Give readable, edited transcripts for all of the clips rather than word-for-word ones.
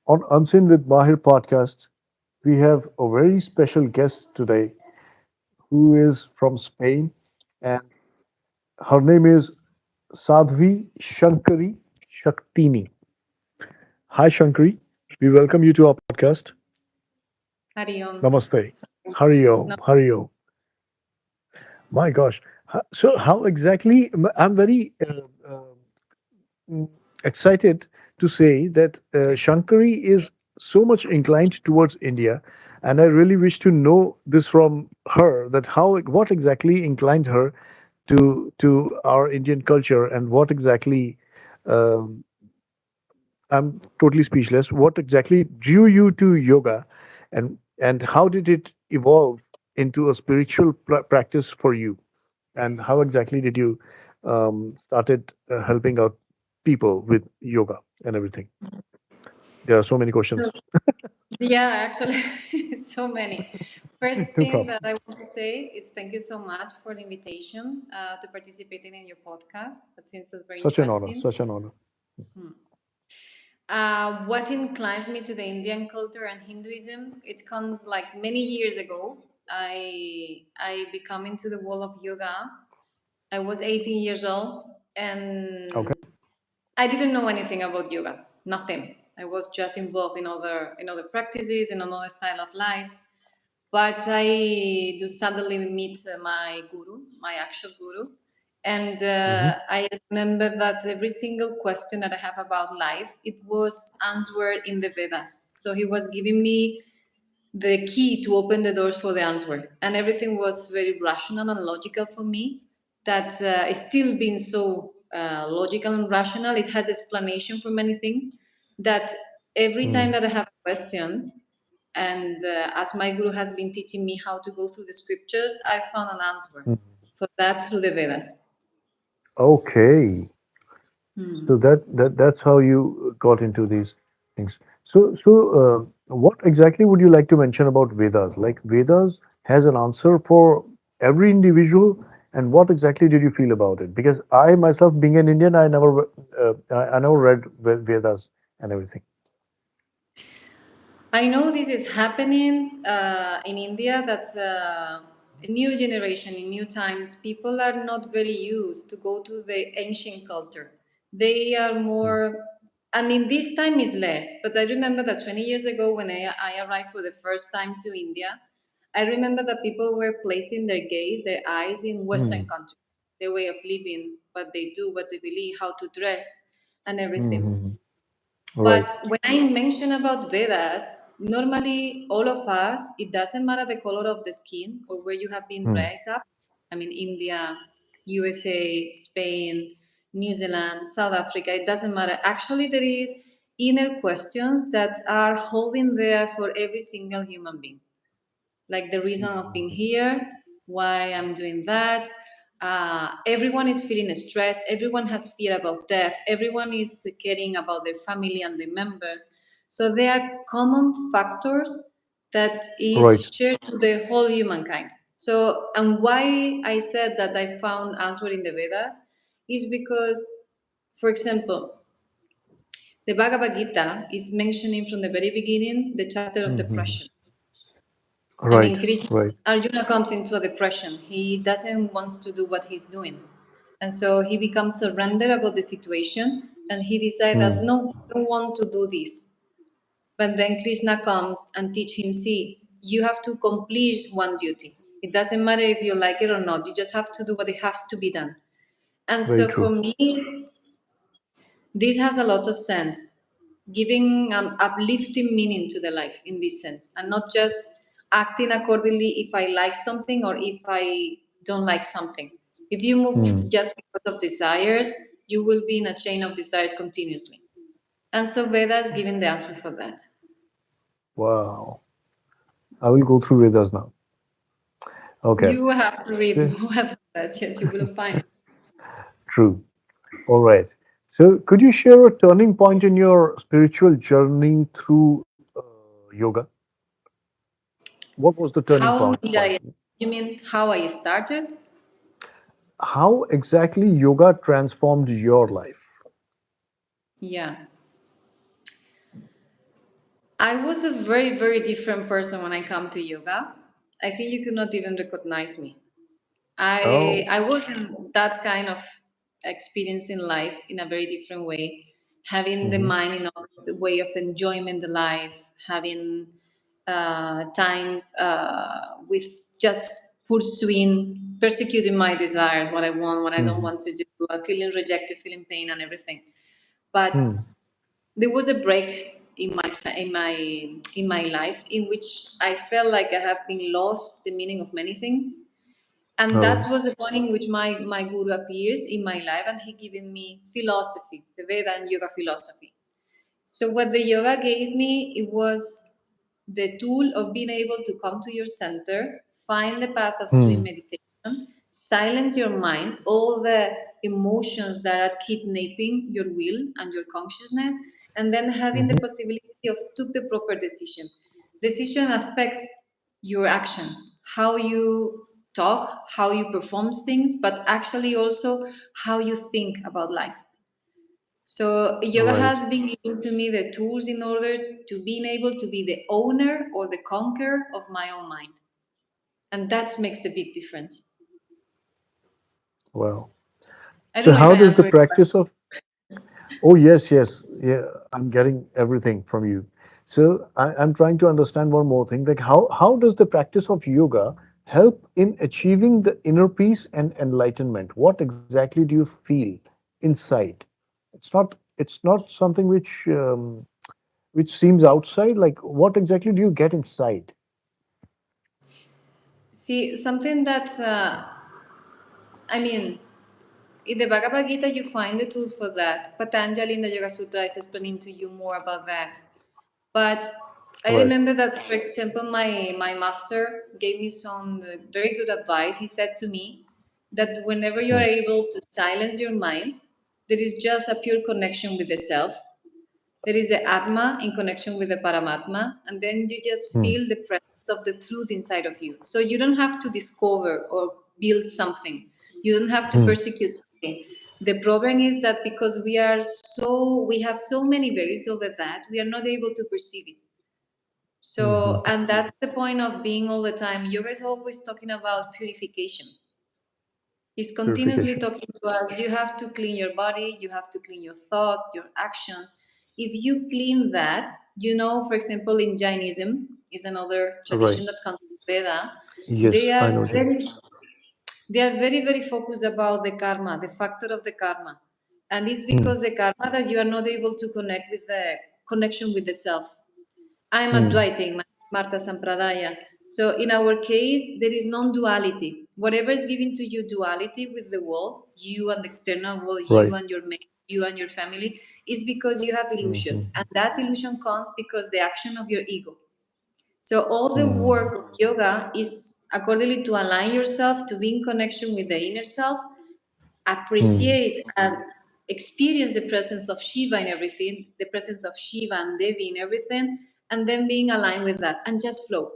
On Unseen with Maahir podcast, we have a very special guest today who is from Spain, and her name is Sadhvi Shankari Shaktini. Hi, Shankari. We welcome you to our podcast. Hari Om. Namaste. Hari Om. No, Hari Om. My gosh. So, how exactly? I'm very mm, excited to say that Shankari is so much inclined towards India, and I really wish to know this from her that how what exactly inclined her to our Indian culture and what exactly um, I'm totally speechless. What exactly drew you to yoga, and how did it evolve into a spiritual practice for you? And how exactly did you started helping out people with yoga and everything? There are so many questions. so- yeah, actually, so many. First No thing problem. that I want to say is thank you so much for the invitation to participating in your podcast. That seems so very Such an honor. interesting. Such an honor. What inclines me to the Indian culture and Hinduism? It comes like many years ago. I become into the world of yoga. I was 18 years old, Okay. and I didn't know anything about yoga. Nothing. I was just involved in other practices in another style of life. But I do suddenly meet my guru, my actual guru, and Hmm. I remember that every single question that I have about life, it was answered in the Vedas. So he was giving me the key to open the doors for the answer, and everything was very rational and logical for me. That it's still being so logical and rational. It has explanation for many things. That every time Mm. that I have a question, and as my guru has been teaching me how to go through the scriptures, I found an answer Mm. for that through the Vedas. Okay. So that's how you got into these things. What exactly would you like to mention about Vedas? Like Vedas has an answer for every individual, and what exactly did you feel about it? Because I myself, being an Indian, I never read Vedas and everything. I know this is happening in India. That's a new generation, in new times. People are not very used to go to the ancient culture. They are Mm. more, I mean, this time is less, but I remember that 20 years ago when I arrived for the first time to India, I remember that people were placing their gaze, their eyes in Western Mm. countries, their way of living, what they do, what they believe, how to dress, and everything. Mm. But Right. when I mention about Vedas, normally all of us, it doesn't matter the color of the skin or where you have been Mm. raised up. I mean, India, USA, Spain, New Zealand, South Africa, it doesn't matter. Actually, there is inner questions that are holding there for every single human being, like the reason of being here, why I'm doing that. Everyone is feeling stress. Everyone has fear about death. Everyone is caring about their family and their members. So there are common factors that Right. is shared to the whole humankind. So, and why I said that I found answer in the Vedas is because, for example, the Bhagavad Gita is mentioning from the very beginning the chapter of Mm. depression. I Right. mean, Krishna, Right. Arjuna comes into a depression. He doesn't want to do what he's doing. And so he becomes surrendered about the situation and he decides that Mm. no, I don't want to do this. But then Krishna comes and teach him, see, you have to complete one duty. It doesn't matter if you like it or not. You just have to do what it has to be done. And Very so for true. me, this has a lot of sense, giving an uplifting meaning to the life in this sense, and not just acting accordingly if I like something or if I don't like something. If you move Mm. just because of desires, you will be in a chain of desires continuously. And so Veda is giving the answer for that. Wow. I will go through Vedas now. Okay. You have to read So, more about that. Yes, you will find. true. All right. So, could you share a turning point in your spiritual journey through yoga? What was the turning How did point? I? You mean how I started? How exactly yoga transformed your life? Yeah. I was a very, very different person when I come to yoga. I think you could not even recognize me. I Oh. I was in that kind of experience in life in a very different way, having the Mm-hmm. mind in a way of enjoyment the life, having time with just pursuing, persecuting my desires, what I want, what I don't Mm-hmm. want to do, feeling rejected, feeling pain, and everything. But Hmm. there was a break in my life in which I felt like I have been lost the meaning of many things, and that Oh. was the point in which my guru appears in my life, and he given me philosophy, the Veda and yoga philosophy. So what the yoga gave me, it was the tool of being able to come to your center, find the path of doing Hmm. meditation, silence your mind, all the emotions that are kidnapping your will and your consciousness, and then having the Mm-hmm. possibility of took the proper decision. Decision affects your actions, how you talk, how you perform things, but actually also how you think about life. So yoga Right. has been giving to me the tools in order to being able to be the owner or the conqueror of my own mind. And that makes a big difference. Wow. I So don't know if how I does the answered your practice question. of Oh, yes, yes. Yeah, I'm getting everything from you. So I'm trying to understand one more thing. Like how does the practice of yoga help in achieving the inner peace and enlightenment? What exactly do you feel inside? It's not something which seems outside. Like what exactly do you get inside? See, something that, I mean, in the Bhagavad Gita, you find the tools for that. Patanjali in the Yoga Sutra is explaining to you more about that. But I Right. remember that, for example, my master gave me some very good advice. He said to me that whenever you are Hmm. able to silence your mind, there is just a pure connection with the self. There is the Atma in connection with the Paramatma, and then you just Hmm. feel the presence of the truth inside of you. So you don't have to discover or build something. You don't have to Hmm. persecute something. The problem is that because we have so many veils over that, we are not able to perceive it. Hmm. Hmm. So, and that's the point of being all the time. Yoga is always talking about purification. He's continuously Purification. talking to us. You have to clean your body, you have to clean your thought, your actions. If you clean that, for example, in Jainism, is another Right. tradition that comes from Veda. They Yes, I are know Jane. very, they are very, very focused about the karma, the factor of the karma. And it's Hmm. because the karma that you are not able to connect with the connection with the self. I'm Hmm. Advaiting, Marta Sampradaya. So in our case, there is non-duality. Whatever is given to you duality with the world, you and the external world, you Right. and your mate, you and your family, is because you have illusion. Hmm. And that illusion comes because the action of your ego. So all the Hmm. work of yoga is accordingly to align yourself to be in connection with the inner self, Hmm. appreciate and experience the presence of Shiva in everything, the presence of Shiva and Devi in everything, and then being aligned with that and just flow.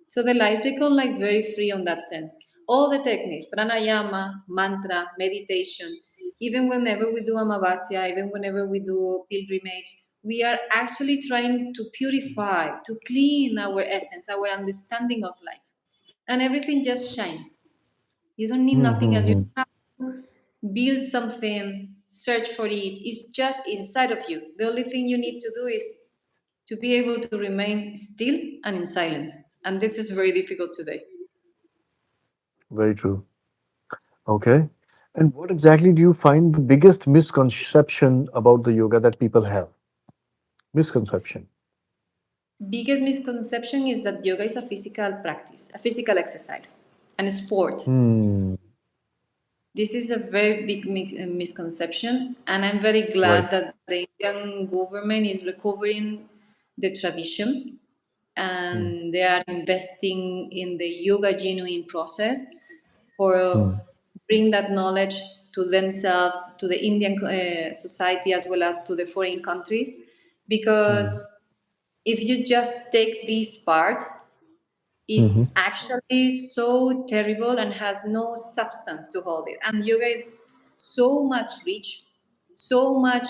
So the life become like very free on that sense. All the techniques, pranayama, mantra, meditation, even whenever we do amavasya, even whenever we do pilgrimage, we are actually trying to purify, to clean our essence, our understanding of life. And everything just shine. You don't need Hmm. nothing Hmm. else. You Hmm. don't have to build something, search for it. It's just inside of you. The only thing you need to do is to be able to remain still and in silence. And this is very difficult today. Very true. Okay. And what exactly do you find the biggest misconception about the yoga that people have? Misconception. Biggest misconception is that yoga is a physical practice, a physical exercise, and a sport. Hmm. This is a very big misconception, and I'm very Right. glad that the Indian government is recovering the tradition Hmm. and they are investing in the yoga genuine process for Hmm. bring that knowledge to themselves, to the Indian society as well as to the foreign countries. Hmm. Because if you just take this part, Hmm. is actually so terrible and has no substance to hold it. And yoga is so much rich, so much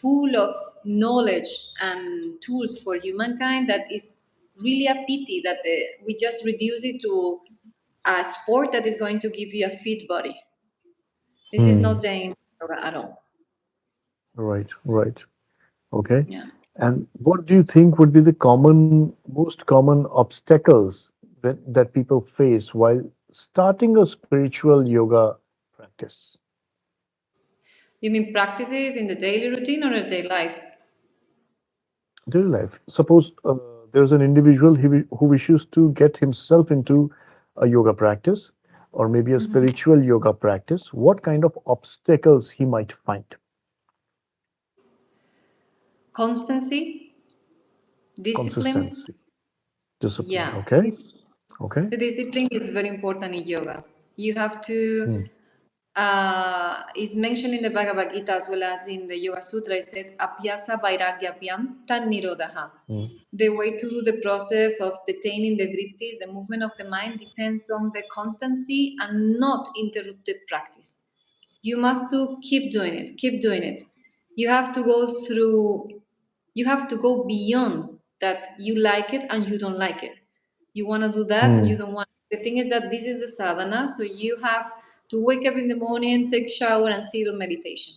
full of knowledge and tools for humankind that is really a pity that we just reduce it to a sport that is going to give you a fit body. This is Hmm. not the aim of yoga at all. Right, right. Okay. Yeah. And what do you think would be the most common obstacles that people face while starting a spiritual yoga practice? You mean practices in the daily routine or a daily life? Daily life. Suppose there's an individual who wishes to get himself into a yoga practice or maybe a Mhm. spiritual yoga practice. What kind of obstacles he might find? Constancy, discipline. Consistency, discipline. Yeah. Okay. Okay. The discipline is very important in yoga. You have to, Hmm. is mentioned in the Bhagavad Gita as well as in the Yoga Sutra. It said, Apyasa Vairagyapyam Tan Nirodha. Hmm. The way to do the process of detaining the vrittis, the movement of the mind, depends on the constancy and not interrupted practice. You must to keep doing it, keep doing it. You have to go through, you have to go beyond that you like it and you don't like it. You want to do that and you Hmm. don't want it. The thing is that this is a sadhana, so you have to wake up in the morning, take shower, and sit on meditation.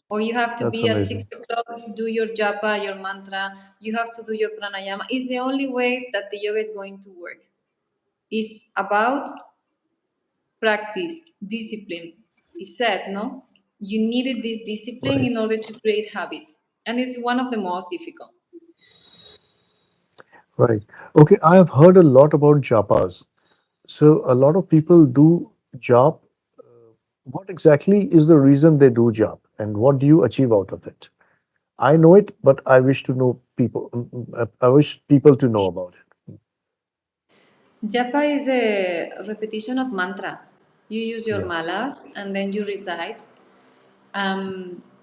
Or you have to That's be at six amazing. o'clock, do your japa, your mantra. You have to do your pranayama. It's the only way that the yoga is going to work. It's about practice, discipline. It's said, no? You needed this discipline Right. in order to create habits. And it's one of the most difficult. Right. Okay. I have heard a lot about japas. So a lot of people do jap. What exactly is the reason they do jap, and what do you achieve out of it? I know it, but I wish to know people. I wish people to know about it. Japa is a repetition of mantra. You use your Yeah. malas and then you recite.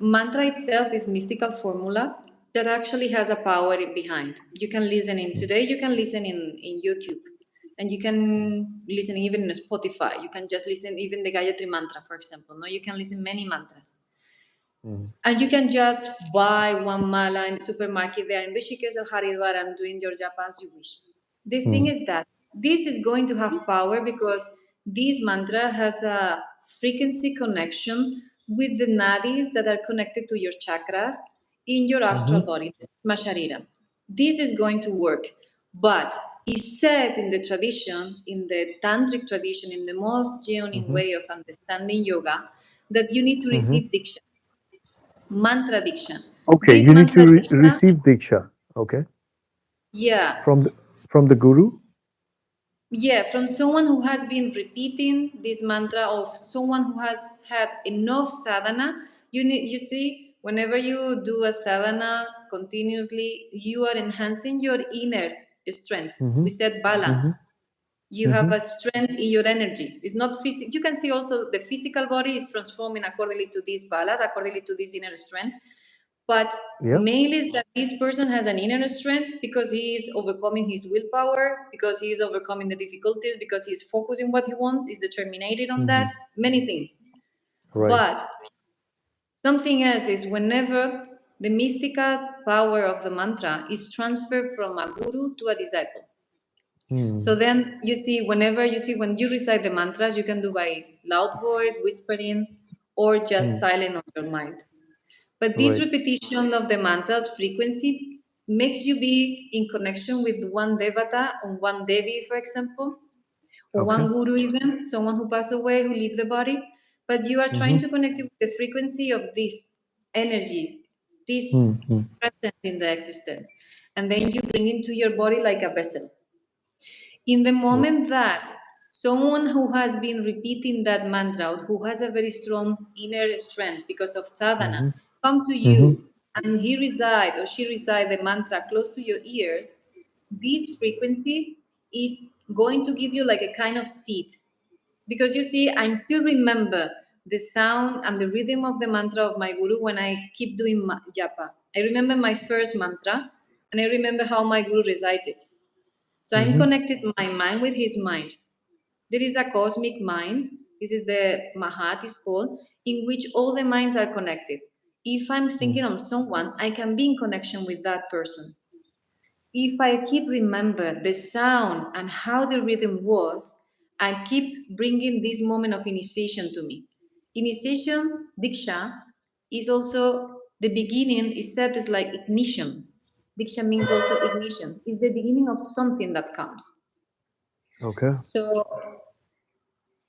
Mantra itself is mystical formula that actually has a power behind. You can listen in Mm, today. You can listen in YouTube, and you can listen even in Spotify. You can just listen even the Gayatri mantra, for example. No, you can listen many mantras. mm, And you can just buy one mala in the supermarket there in Rishikesh or Haridwar and doing your japa as you wish. The thing mm, is that this is going to have power because this mantra has a frequency connection with the nadis that are connected to your chakras in your astral mhm, body, Smasharira. This is going to work. But it's said in the tradition, in the tantric tradition, in the most genuine mhm, way of understanding yoga, that you need to mhm. receive diksha. Mantra diksha. Okay, This you need to mantra diksha, receive diksha. Okay, yeah, from the guru. yeah, from someone who has been repeating this mantra, of someone who has had enough sadhana. You see, whenever you do a sadhana continuously, you are enhancing your inner strength. We Mhm, said bala. mhm, You have mhm, a strength in your energy. It's not physical. You can see also the physical body is transforming accordingly to this bala, accordingly to this inner strength. But yeah. mainly is that this person has an inner strength because he is overcoming his willpower, because he is overcoming the difficulties, because he is focusing what he wants, is determined on that, Mhm. many things. Right. But something else is whenever the mystical power of the mantra is transferred from a guru to a disciple. So Mm, then you see, whenever you see, when you recite the mantras, you can do by loud voice, whispering, or just mm, silent on your mind. But this right. repetition of the mantra's frequency makes you be in connection with one devata or one devi, for example, or Okay. one guru, even someone who passed away, who leave the body. But you are trying Mhm, to connect it with the frequency of this energy, this mm, mm, presence in the existence. And then you bring into your body like a vessel. In the right. moment that someone who has been repeating that mantra, or who has a very strong inner strength because of sadhana, Mhm, come to mhm, you and he reside or she reside the mantra close to your ears, this frequency is going to give you like a kind of seed. Because you see, I still remember the sound and the rhythm of the mantra of my guru when I keep doing japa. I remember my first mantra and I remember how my guru recited. So I'm mhm, connected my mind with his mind. There is a cosmic mind. This is the Mahat is called, in which all the minds are connected. If I'm thinking Mm. of someone, I can be in connection with that person. If I keep remember the sound and how the rhythm was, I keep bringing this moment of initiation to me. Initiation, diksha, is also the beginning. Is said is like ignition. Diksha means also ignition. It's the beginning of something that comes. Okay. So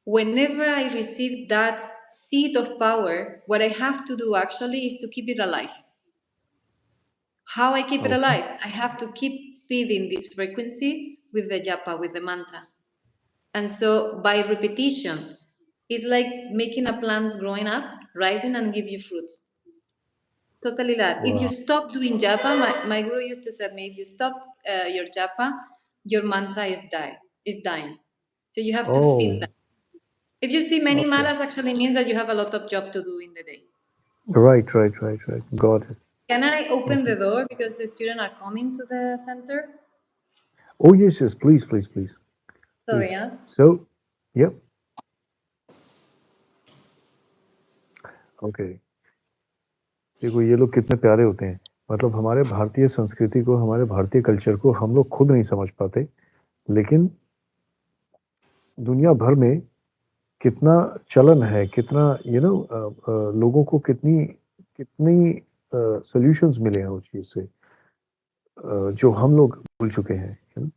whenever I receive that seed of power, what I have to do actually is to keep it alive. How I keep it Okay. alive? I have to keep feeding this frequency with the japa, with the mantra. And so by repetition, it's like making a plant growing up, rising and give you fruits. Totally that. If you Wow. stop doing japa, my guru used to say to me, if you stop your japa, your mantra is dying. So you have to feed them. Oh, If you see many okay. malas, actually means that you have a lot of job to do in the day. Right, right, right, right. Got it. Can I open Okay. the door because the students are coming to the center? Oh, yes, yes. Please, please, please, Sorry, please. yeah. So, yep. Okay. देखो ये लोग कितने प्यारे होते हैं मतलब हमारे भारतीय संस्कृति को हमारे भारतीय कल्चर को हम लोग खुद नहीं समझ पाते लेकिन दुनिया भर में कितना चलन है कितना लोगों को कितनी कितनी सॉल्यूशंस मिले हैं उस चीज से जो हम लोग भूल चुके हैं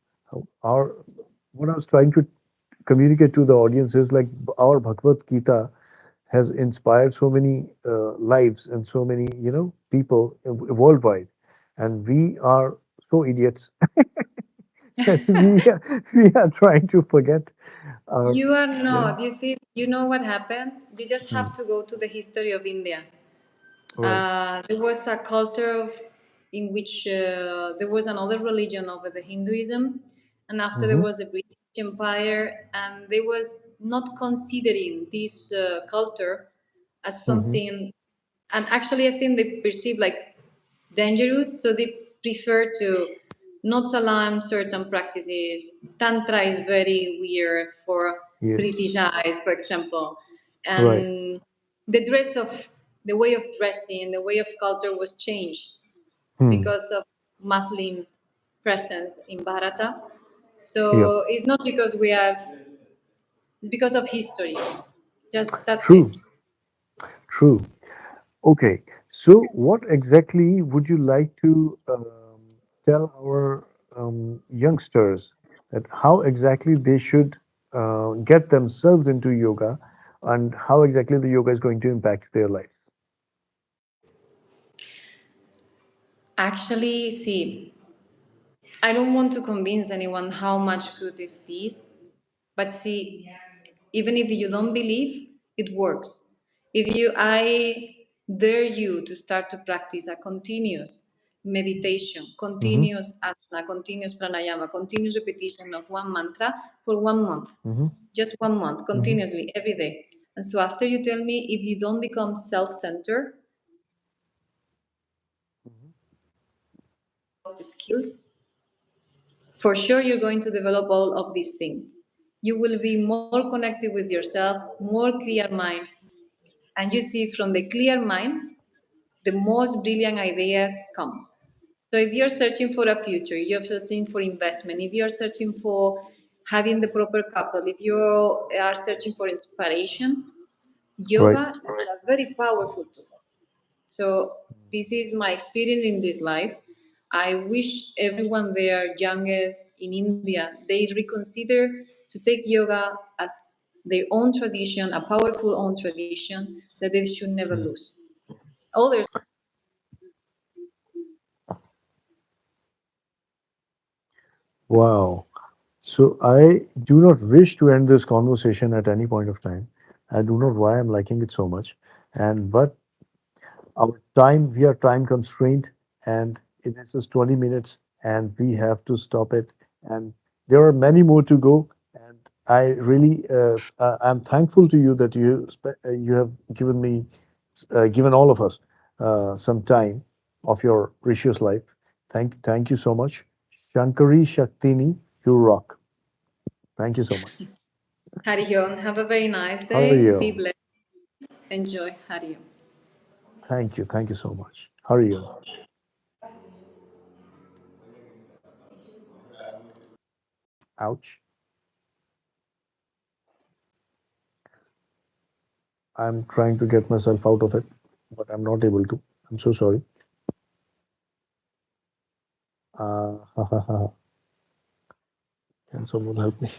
और what I was trying to communicate to the audience is like our Bhagavad Gita has inspired so many lives and so many people worldwide and we are so idiots that we are trying to forget our You are you know not. You see, you know what happened? You just hmm, have to go to the history of India. right There was a culture in which there was another religion over the Hinduism, and after there hmm was the British Empire, and they was not considering this culture as hmm something. And actually, I think they perceive like dangerous, so they prefer to not allow certain practices. Tantra is very weird for yes British eyes, for example, right and the dress of the way of dressing, the way of culture was changed hmm. because of Muslim presence in Bharata. Yep. So it's not because we are; it's because of history. Just that's it. True, true. Okay, so what exactly would you like to tell our youngsters that how exactly they should get themselves into yoga and how exactly the yoga is going to impact their lives? Actually, see, I don't want to convince anyone how much good is this, but see, even if you don't believe, it works. If you, I dare you to start to practice a continuous meditation, Mm-hmm, continuous asana, continuous pranayama, continuous repetition of one mantra for 1 month, mm-hmm, just 1 month, mm-hmm, continuously, every day. And so after you tell me, if you don't become self-centered, skills, for sure you're going to develop all of these things. You will be more connected with yourself, more clear mind, and you see from the clear mind the most brilliant ideas comes. So if you're searching for a future, you're searching for investment, if you're searching for having the proper couple, if you are searching for inspiration, right. yoga is a very powerful tool. So this is my experience in this life. I wish everyone there, youngest in India, they reconsider to take yoga as their own tradition, a powerful own tradition that they should never Mm. lose. Others, Wow. So I do not wish to end this conversation at any point of time. I do not why I'm liking it so much. And but our time we are time constrained and this is 20 minutes and we have to stop it and there are many more to go and I really I'm thankful to you that you have given me given all of us some time of your precious life. Thank you so much. Shankari Shaktini, you rock. Thank you so much. Harion, have a very nice How are day. Be you? blessed. Enjoy. Harion. Thank you. Thank you so much. Hariom. Ouch. I'm trying to get myself out of it, but I'm not able to. I'm so sorry. Ha, ha, ha. Can someone help me?